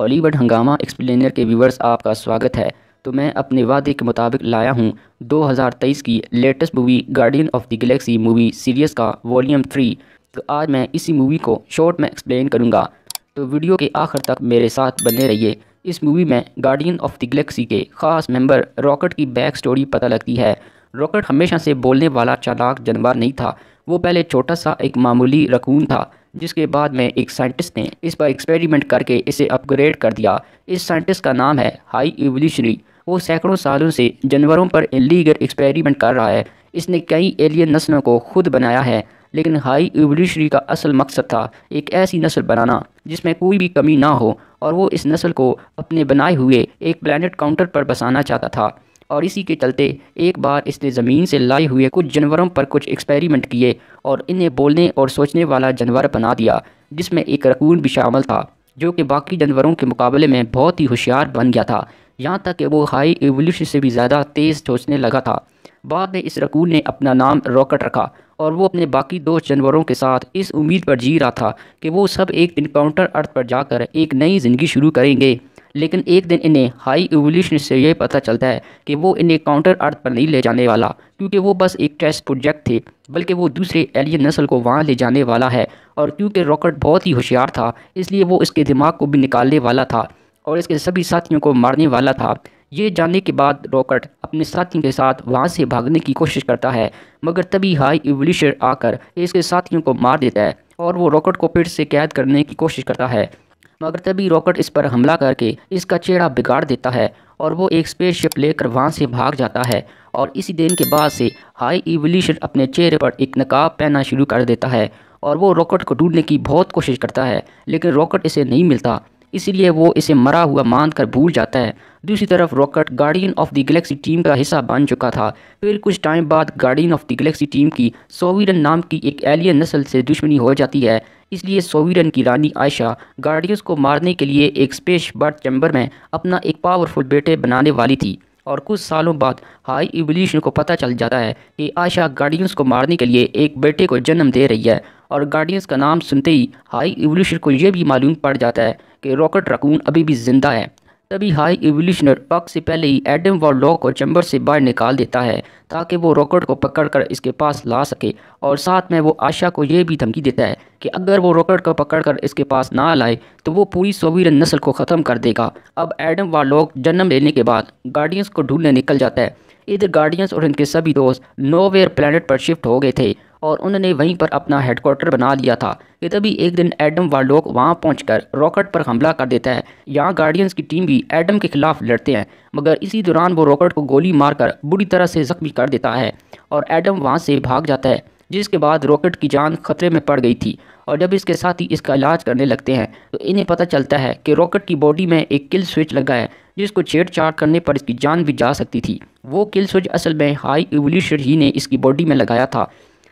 Hollywood हंगामा explainer के viewers आपका स्वागत है। तो मैं अपने वादे के मुताबिक लाया हूँ 2023 की latest movie guardian of the Galaxy movie series का वॉल्यूम 3। तो आज मैं इसी मूवी को शॉर्ट में एक्सप्लेन करूँगा, तो वीडियो के आखिर तक मेरे साथ बने रहिए। इस मूवी में गार्डियन ऑफ द गैलेक्सी के ख़ास मेंबर रॉकेट की बैक स्टोरी पता लगती है। रॉकेट हमेशा से बोलने वाला चालाक जानवर नहीं था। वो पहले छोटा सा एक मामूली रकून था, जिसके बाद में एक साइंटिस्ट ने इस पर एक्सपेरिमेंट करके इसे अपग्रेड कर दिया। इस साइंटिस्ट का नाम है हाई इवोल्यूशनरी। वो सैकड़ों सालों से जानवरों पर इलीगल एक्सपेरिमेंट कर रहा है। इसने कई एलियन नस्लों को खुद बनाया है, लेकिन हाई इवोल्यूशनरी का असल मकसद था एक ऐसी नस्ल बनाना जिसमें कोई भी कमी ना हो, और वो इस नस्ल को अपने बनाए हुए एक प्लैनेट काउंटर पर बसाना चाहता था। और इसी के चलते एक बार इसने ज़मीन से लाए हुए कुछ जानवरों पर कुछ एक्सपेरिमेंट किए और इन्हें बोलने और सोचने वाला जानवर बना दिया, जिसमें एक रकून भी शामिल था, जो कि बाकी जानवरों के मुकाबले में बहुत ही होशियार बन गया था। यहाँ तक कि वो हाई एवोल्यूशन से भी ज़्यादा तेज़ सोचने लगा था। बाद में इस रकून ने अपना नाम रॉकेट रखा, और वो अपने बाकी दोस्त जानवरों के साथ इस उम्मीद पर जी रहा था कि वो सब एक दिन काउंटर अर्थ पर जाकर एक नई ज़िंदगी शुरू करेंगे। लेकिन एक दिन इन्हें हाई इवोल्यूशन से ये पता चलता है कि वो इन्हें काउंटर अर्थ पर नहीं ले जाने वाला, क्योंकि वो बस एक टेस्ट प्रोजेक्ट थे, बल्कि वो दूसरे एलियन नस्ल को वहाँ ले जाने वाला है। और क्योंकि रॉकेट बहुत ही होशियार था, इसलिए वो इसके दिमाग को भी निकालने वाला था और इसके सभी साथियों को मारने वाला था। ये जानने के बाद रॉकेट अपने साथियों के साथ वहाँ से भागने की कोशिश करता है, मगर तभी हाई इवोल्यूशन आकर इसके साथियों को मार देता है और वो रॉकेट को फिर से कैद करने की कोशिश करता है। मगर तभी रॉकेट इस पर हमला करके इसका चेहरा बिगाड़ देता है और वो एक स्पेसशिप लेकर वहाँ से भाग जाता है। और इसी दिन के बाद से हाई इवोल्यूशन अपने चेहरे पर एक नकाब पहनना शुरू कर देता है और वो रॉकेट को ढूंढने की बहुत कोशिश करता है, लेकिन रॉकेट इसे नहीं मिलता, इसीलिए वो इसे मरा हुआ मानकर भूल जाता है। दूसरी तरफ rocket guardian of the Galaxy team का हिस्सा बन चुका था। फिर कुछ टाइम बाद guardian of the Galaxy team की सोविरन नाम की एक एलियन नस्ल से दुश्मनी हो जाती है। इसलिए सोविरन की रानी आयशा गार्डियंस को मारने के लिए एक स्पेस बर्थ चैम्बर में अपना एक पावरफुल बेटे बनाने वाली थी। और कुछ सालों बाद हाई इवोल्यूशन को पता चल जाता है कि आयशा गार्डियंस को मारने के लिए एक बेटे को जन्म दे रही है। और गार्डियंस का नाम सुनते ही हाई इवोल्यूशन को यह भी मालूम पड़ जाता है कि रॉकेट रकून अभी भी जिंदा है। तभी हाई इवोल्यूशनर वक्त से पहले ही एडम वार्लॉक को चैम्बर से बाहर निकाल देता है, ताकि वो रॉकेट को पकड़कर इसके पास ला सके। और साथ में वो आशा को ये भी धमकी देता है कि अगर वो रॉकेट को पकड़कर इसके पास ना लाए तो वो पूरी सोवियन नस्ल को ख़त्म कर देगा। अब एडम वार्लॉक जन्म लेने के बाद गार्डियंस को ढूंढने निकल जाता है। इधर गार्डियंस और इनके सभी दोस्त नोवेयर प्लैनेट पर शिफ्ट हो गए थे और उन्होंने वहीं पर अपना हेडक्वार्टर बना लिया था कि तभी एक दिन एडम वार्लॉक वहां पहुंचकर रॉकेट पर हमला कर देता है। यहाँ गार्डियंस की टीम भी एडम के खिलाफ लड़ते हैं, मगर इसी दौरान वो रॉकेट को गोली मारकर बुरी तरह से जख्मी कर देता है और एडम वहां से भाग जाता है, जिसके बाद रॉकेट की जान खतरे में पड़ गई थी। और जब इसके साथी इसका इलाज करने लगते हैं तो इन्हें पता चलता है कि रॉकेट की बॉडी में एक किल स्विच लगा है, जिसको छेड़छाड़ करने पर इसकी जान भी जा सकती थी। वो किल स्विच असल में हाई इवोल्यूशन ही ने इसकी बॉडी में लगाया था,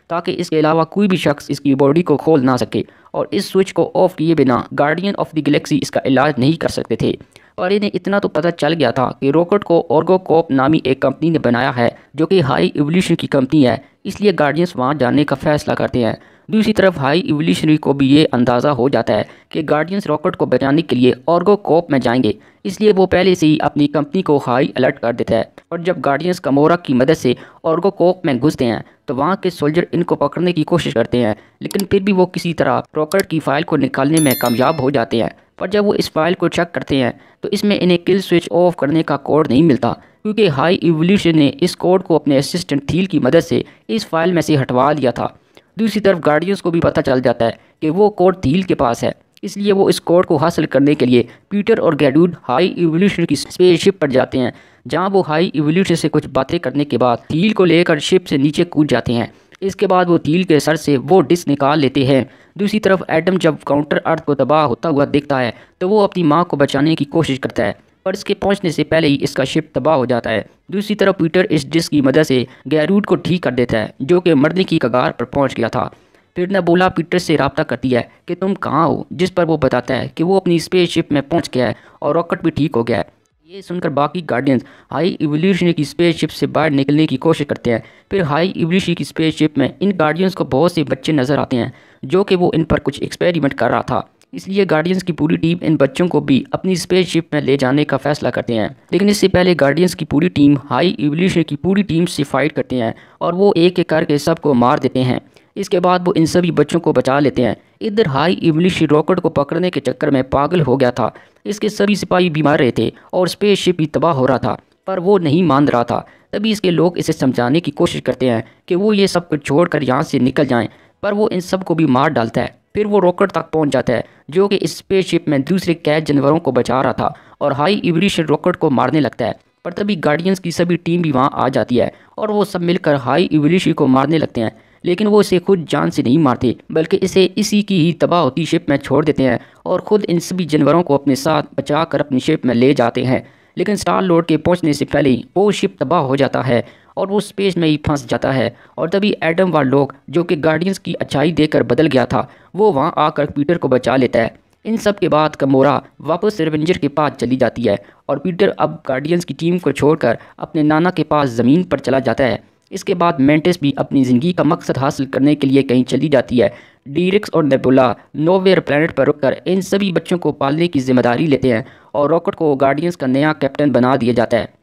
ताकि इसके अलावा कोई भी शख्स इसकी बॉडी को खोल ना सके। और इस स्विच को ऑफ किए बिना गार्डियन ऑफ द गैलेक्सी इसका इलाज नहीं कर सकते थे। और इन्हें इतना तो पता चल गया था कि रॉकेट को ऑर्गोकॉप नामी एक कंपनी ने बनाया है, जो कि हाई इवोल्यूशन की कंपनी है, इसलिए गार्डियंस वहां जाने का फैसला करते हैं। दूसरी तरफ हाई इवोल्यूशनरी को भी ये अंदाज़ा हो जाता है कि गार्डियंस रॉकेट को बचाने के लिए ऑर्गोकॉप में जाएंगे, इसलिए वो पहले से ही अपनी कंपनी को हाई अलर्ट कर देता है। और जब गार्डियंस कमोरा की मदद से ऑर्गोकॉप में घुसते हैं तो वहाँ के सोल्जर इनको पकड़ने की कोशिश करते हैं, लेकिन फिर भी वो किसी तरह रॉकेट की फ़ाइल को निकालने में कामयाब हो जाते हैं। पर जब वो इस फाइल को चेक करते हैं तो इसमें इन्हें किल स्विच ऑफ करने का कोड नहीं मिलता, क्योंकि हाई इवोल्यूशन ने इस कोड को अपने असिस्टेंट थील की मदद से इस फाइल में से हटवा लिया था। दूसरी तरफ गार्डियंस को भी पता चल जाता है कि वो कोड थील के पास है, इसलिए वो इस कोड को हासिल करने के लिए पीटर और गैडूड हाई इवोल्यूशन की स्पेसशिप पर जाते हैं, जहां वो हाई इवोल्यूशन से कुछ बातें करने के बाद थील को लेकर शिप से नीचे कूद जाते हैं। इसके बाद वो थील के सर से वो डिस्क निकाल लेते हैं। दूसरी तरफ एडम जब काउंटर अर्थ को तबाह होता हुआ देखता है तो वो अपनी माँ को बचाने की कोशिश करता है, पर इसके पहुंचने से पहले ही इसका शिप तबाह हो जाता है। दूसरी तरफ पीटर इस डिस्क की मदद से गैरूड को ठीक कर देता है, जो कि मरने की कगार पर पहुंच गया था। फिर नबूला पीटर से रब्ता करती है कि तुम कहाँ हो, जिस पर वो बताता है कि वो अपनी स्पेसशिप में पहुंच गया है और रॉकेट भी ठीक हो गया है। ये सुनकर बाकी गार्डियंस हाई इवोल्यूशन की स्पेसशिप से बाहर निकलने की कोशिश करते हैं। फिर हाई इवोल्यूशन की स्पेसशिप में इन गार्डियंस को बहुत से बच्चे नजर आते हैं, जो कि वो इन पर कुछ एक्सपेरिमेंट कर रहा था। इसलिए गार्डियंस की पूरी टीम इन बच्चों को भी अपनी स्पेसशिप में ले जाने का फैसला करते हैं। लेकिन इससे पहले गार्डियंस की पूरी टीम हाई इवोल्यूशन की पूरी टीम से फाइट करते हैं और वो एक एक करके सबको मार देते हैं। इसके बाद वो इन सभी बच्चों को बचा लेते हैं। इधर हाई इवोल्यूशन रॉकेट को पकड़ने के चक्कर में पागल हो गया था। इसके सभी सिपाही भी मार रहे थे और स्पेसशिप भी तबाह हो रहा था, पर वो नहीं मान रहा था। तभी इसके लोग इसे समझाने की कोशिश करते हैं कि वो ये सब कुछ छोड़कर यहाँ से निकल जाएं, पर वो इन सब को भी मार डालता है। फिर वो रॉकेट तक पहुंच जाता है जो कि इस स्पेसशिप में दूसरे कैद जानवरों को बचा रहा था और हाई इवोल्यूशन रॉकेट को मारने लगता है। पर तभी गार्डियंस की सभी टीम भी वहाँ आ जाती है और वो सब मिलकर हाई इवोल्यूशन को मारने लगते हैं। लेकिन वो इसे खुद जान से नहीं मारते, बल्कि इसे इसी की ही तबाह होती शिप में छोड़ देते हैं और ख़ुद इन सभी जानवरों को अपने साथ बचा कर अपनी शिप में ले जाते हैं। लेकिन स्टार लॉर्ड के पहुंचने से पहले ही वो शिप तबाह हो जाता है और वो स्पेस में ही फंस जाता है। और तभी एडम वार्लॉक, जो कि गार्डियंस की अच्छाई देकर बदल गया था, वो वहाँ आकर पीटर को बचा लेता है। इन सब के बाद गमोरा वापस रेवेंजर के पास चली जाती है और पीटर अब गार्डियंस की टीम को छोड़कर अपने नाना के पास ज़मीन पर चला जाता है। इसके बाद मेंटिस भी अपनी ज़िंदगी का मकसद हासिल करने के लिए कहीं चली जाती है। डीरेक्स और नेबुला नोवेयर प्लैनेट पर रुककर इन सभी बच्चों को पालने की जिम्मेदारी लेते हैं और रॉकेट को गार्डियंस का नया कैप्टन बना दिया जाता है।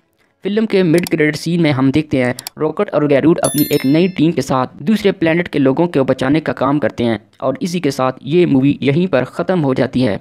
फिल्म के मिड क्रेडिट सीन में हम देखते हैं रॉकेट और गैरूड अपनी एक नई टीम के साथ दूसरे प्लैनेट के लोगों को बचाने का काम करते हैं और इसी के साथ ये मूवी यहीं पर ख़त्म हो जाती है।